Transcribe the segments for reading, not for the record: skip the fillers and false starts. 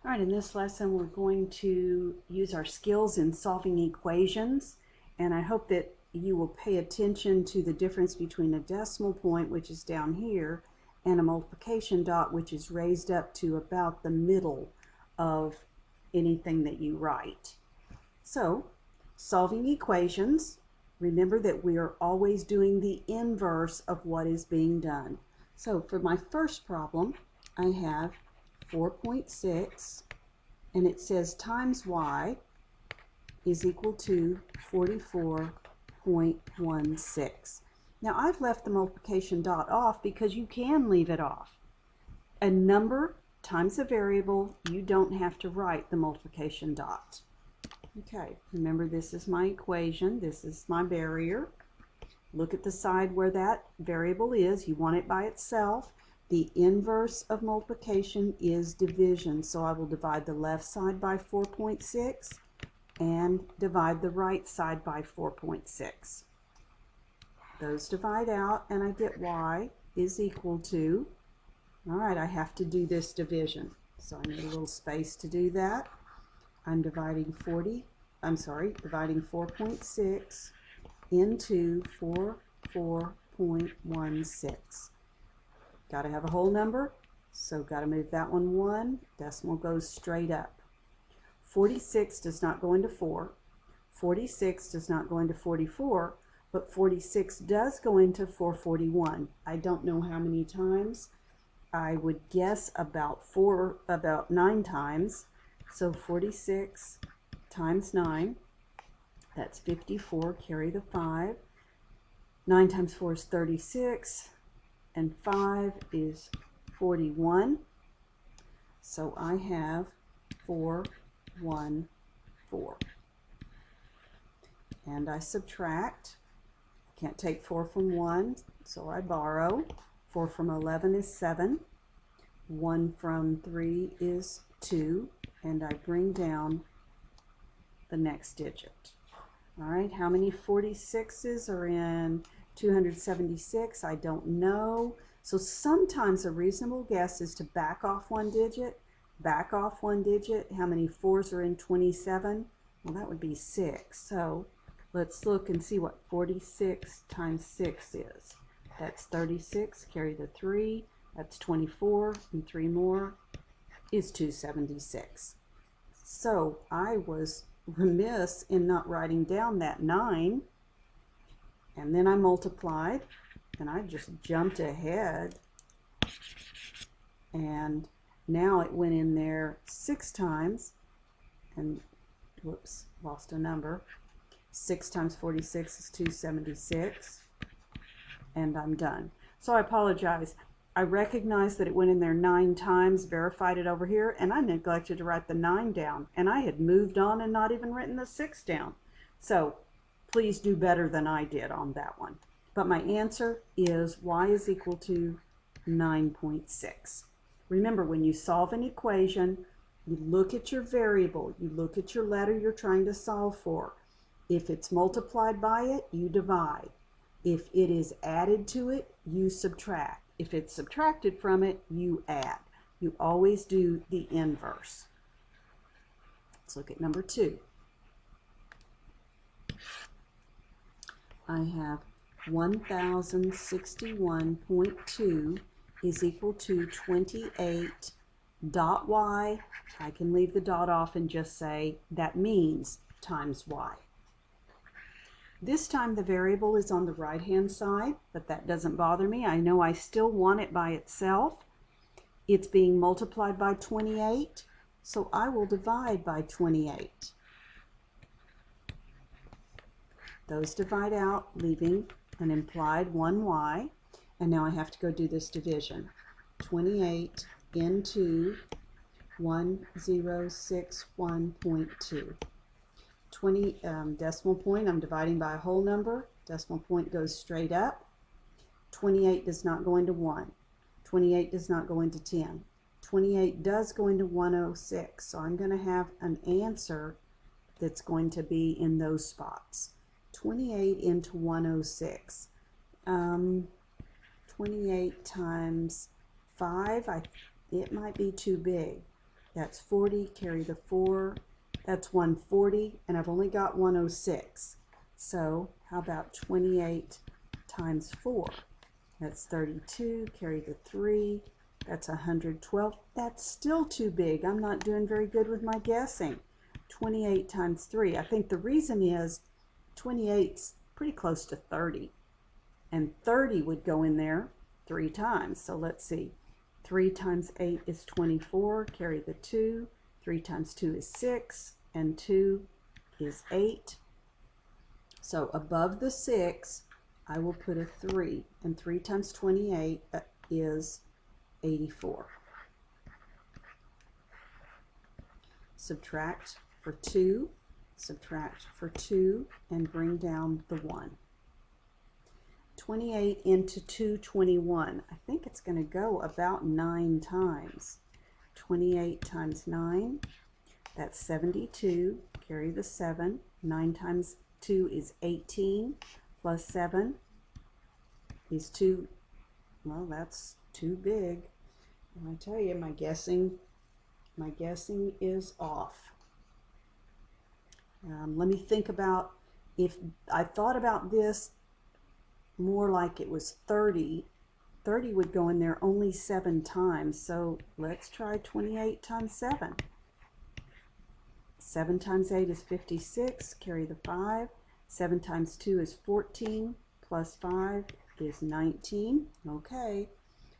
All right, in this lesson we're going to use our skills in solving equations, and I hope that you will pay attention to the difference between a decimal point, which is down here, and a multiplication dot, which is raised up to about the middle of anything that you write. So, solving equations, remember that we are always doing the inverse of what is being done. So for my first problem, I have 4.6, and it says times y is equal to 44.16. Now I've left the multiplication dot off because you can leave it off. A number times a variable, you don't have to write the multiplication dot. Okay, remember this is my equation, this is my barrier. Look at the side where that variable is, you want it by itself. The inverse of multiplication is division, so I will divide the left side by 4.6 and divide the right side by 4.6. Those divide out and I get y is equal to, all right, I have to do this division, so I need a little space to do that. I'm dividing 4.6 into 44.16. Got to have a whole number, so got to move that one. Decimal goes straight up. 46 does not go into 4. 46 does not go into 44, but 46 does go into 441. I don't know how many times. I would guess about 9 times. So 46 times 9, that's 54, carry the 5. 9 times 4 is 36. And 5 is 41. So I have 414. And I subtract. Can't take 4 from 1, so I borrow. 4 from 11 is 7. 1 from 3 is 2. And I bring down the next digit. All right, how many 46s are in 276? I don't know. So sometimes a reasonable guess is to back off one digit. Back off one digit. How many 4s are in 27? Well, that would be 6. So let's look and see what 46 times 6 is. That's 36. Carry the 3. That's 24. And 3 more is 276. So I was remiss in not writing down that 9. And then I multiplied, and I just jumped ahead, and now it went in there 6 times, and whoops, lost a number. 6 times 46 is 276, and I'm done. So I apologize. I recognize that it went in there 9 times, verified it over here, and I neglected to write the 9 down, and I had moved on and not even written the 6 down. So please do better than I did on that one. But my answer is y is equal to 9.6. Remember, when you solve an equation, you look at your variable, you look at your letter you're trying to solve for. If it's multiplied by it, you divide. If it is added to it, you subtract. If it's subtracted from it, you add. You always do the inverse. Let's look at number 2. I have 1061.2 is equal to 28 dot y. I can leave the dot off and just say that means times y. This time the variable is on the right hand side, but that doesn't bother me. I know I still want it by itself. It's being multiplied by 28, so I will divide by 28. Those divide out, leaving an implied 1y, and now I have to go do this division. 28 into 1061.2. Decimal point, I'm dividing by a whole number. Decimal point goes straight up. 28 does not go into 1. 28 does not go into 10. 28 does go into 106, so I'm going to have an answer that's going to be in those spots. 28 into 106. 28 times 5, it might be too big. That's 40, carry the 4, that's 140, and I've only got 106. So how about 28 times 4? That's 32, carry the 3, that's 112. That's still too big. I'm not doing very good with my guessing. 28 times 3. I think the reason is 28's pretty close to 30. And 30 would go in there 3 times. So let's see. 3 times 8 is 24. Carry the 2. 3 times 2 is 6. And 2 is 8. So above the 6, I will put a 3. And 3 times 28 is 84. Subtract for 2. Subtract for 2 and bring down the 1. 28 into 221. I think it's going to go about 9 times. 28 times 9, that's 72. Carry the 7. 9 times 2 is 18. Plus 7 is 2. Well, that's too big. And I tell you, my guessing is off. Let me think about, if I thought about this more like it was 30, 30 would go in there only 7 times. So let's try 28 times 7. 7 times 8 is 56, carry the 5. 7 times 2 is 14, plus 5 is 19. Okay,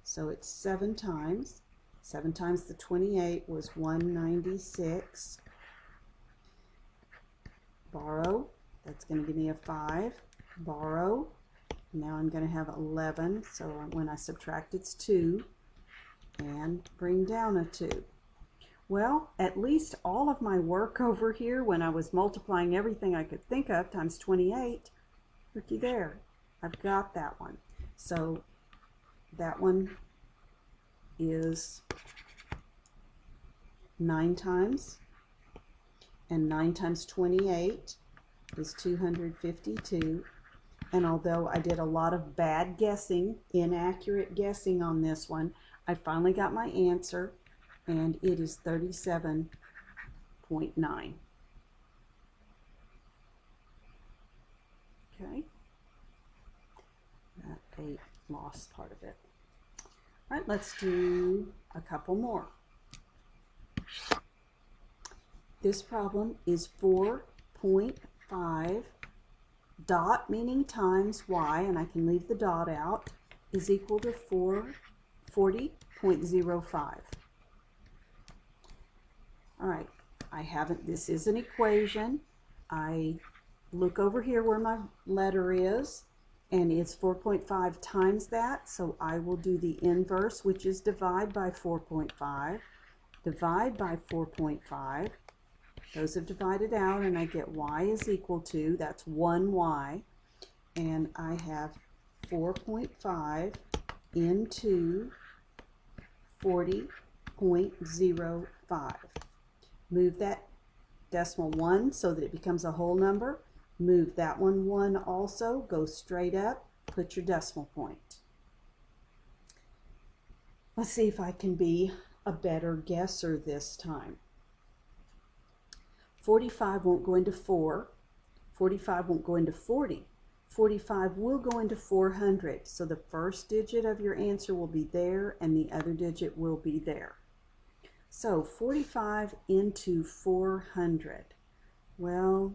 so it's 7 times. 7 times the 28 was 196. Borrow, that's going to give me a 5. Borrow, now I'm going to have 11, so when I subtract it's 2, and bring down a 2. Well, at least all of my work over here when I was multiplying everything I could think of times 28, looky there, I've got that one. So that one is 9 times, and 9 times 28 is 252. And although I did a lot of bad guessing, inaccurate guessing on this one, I finally got my answer, and it is 37.9. Okay, that 8 lost part of it. All right, let's do a couple more. This problem is 4.5 dot, meaning times y, and I can leave the dot out, is equal to 40.05. All right, this is an equation. I look over here where my letter is, and it's 4.5 times that, so I will do the inverse, which is divide by 4.5. Divide by 4.5. Those have divided out, and I get y is equal to, that's 1y, and I have 4.5 into 40.05. Move that decimal 1 so that it becomes a whole number. Move that one 1 also, go straight up, put your decimal point. Let's see if I can be a better guesser this time. 45 won't go into 4. 45 won't go into 40. 45 will go into 400. So the first digit of your answer will be there, and the other digit will be there. So 45 into 400. Well,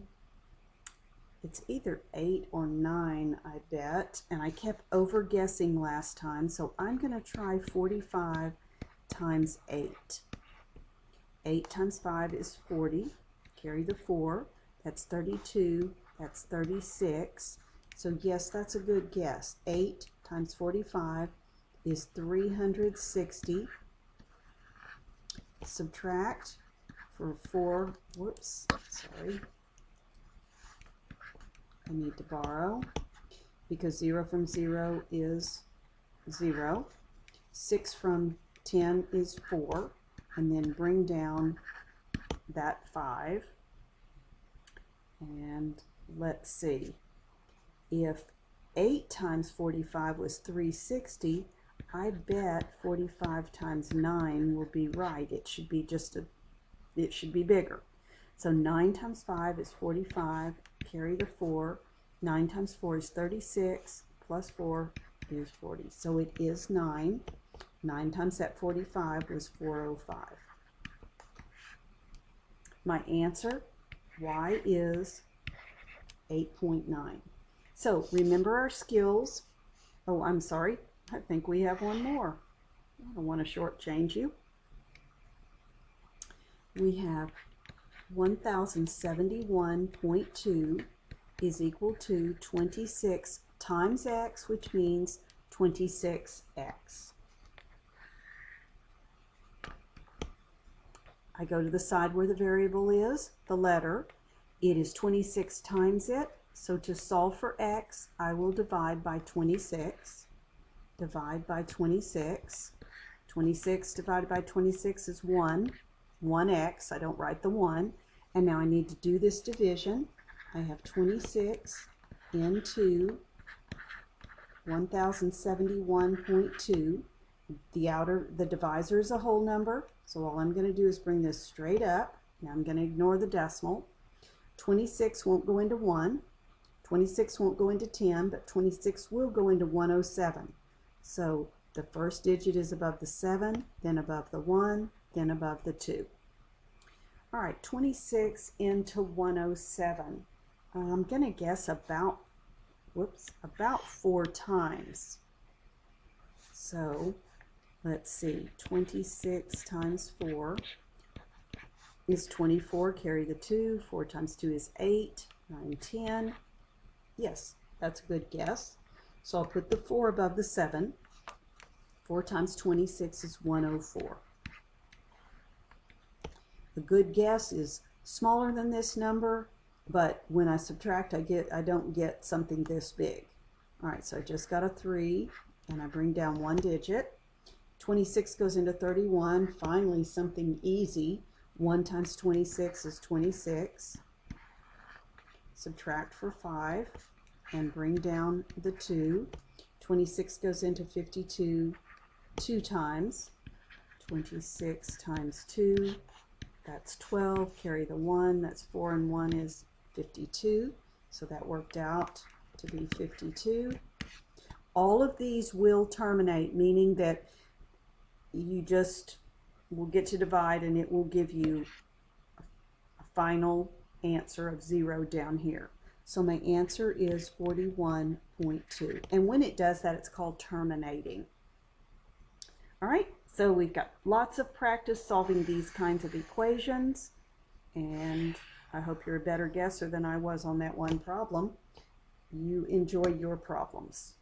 it's either 8 or 9, I bet. And I kept over guessing last time, so I'm going to try 45 times 8. 8 times 5 is 40. Carry the 4, that's 32, that's 36. So yes, that's a good guess. 8 times 45 is 360. Subtract for 4, whoops, sorry. I need to borrow because 0 from 0 is 0. 6 from 10 is 4, and then bring down that 5, and let's see, if 8 times 45 was 360, I bet 45 times 9 will be right. It should be it should be bigger. So 9 times 5 is 45, carry the 4. 9 times 4 is 36, plus 4 is 40. So it is 9. 9 times that 45 was 405. My answer, y is 8.9. So remember our skills. Oh, I'm sorry. I think we have one more. I don't want to shortchange you. We have 1071.2 is equal to 26 times x, which means 26x. I go to the side where the variable is, the letter. It is 26 times it, so to solve for x, I will divide by 26. Divide by 26. 26 divided by 26 is 1x. I don't write the 1. And now I need to do this division. I have 26 into 1071.2. The divisor is a whole number, so all I'm going to do is bring this straight up. Now I'm going to ignore the decimal. 26 won't go into 1. 26 won't go into 10, but 26 will go into 107. So the first digit is above the 7, then above the 1, then above the 2. All right, 26 into 107. I'm going to guess about 4 times. So let's see, 26 times 4 is 24, carry the 2. 4 times 2 is 8, 9, 10. Yes, that's a good guess. So I'll put the 4 above the 7. 4 times 26 is 104. A good guess is smaller than this number, but when I subtract, I don't get something this big. All right, so I just got a 3, and I bring down 1 digit. 26 goes into 31. Finally, something easy. 1 times 26 is 26. Subtract for 5 and bring down the 2. 26 goes into 52 2 times. 26 times 2, that's 12. Carry the 1, that's 4 and 1 is 52. So that worked out to be 52. All of these will terminate, meaning that you just will get to divide and it will give you a final answer of 0 down here. So my answer is 41.2. And when it does that, it's called terminating. All right, so we've got lots of practice solving these kinds of equations, and I hope you're a better guesser than I was on that one problem. You enjoy your problems.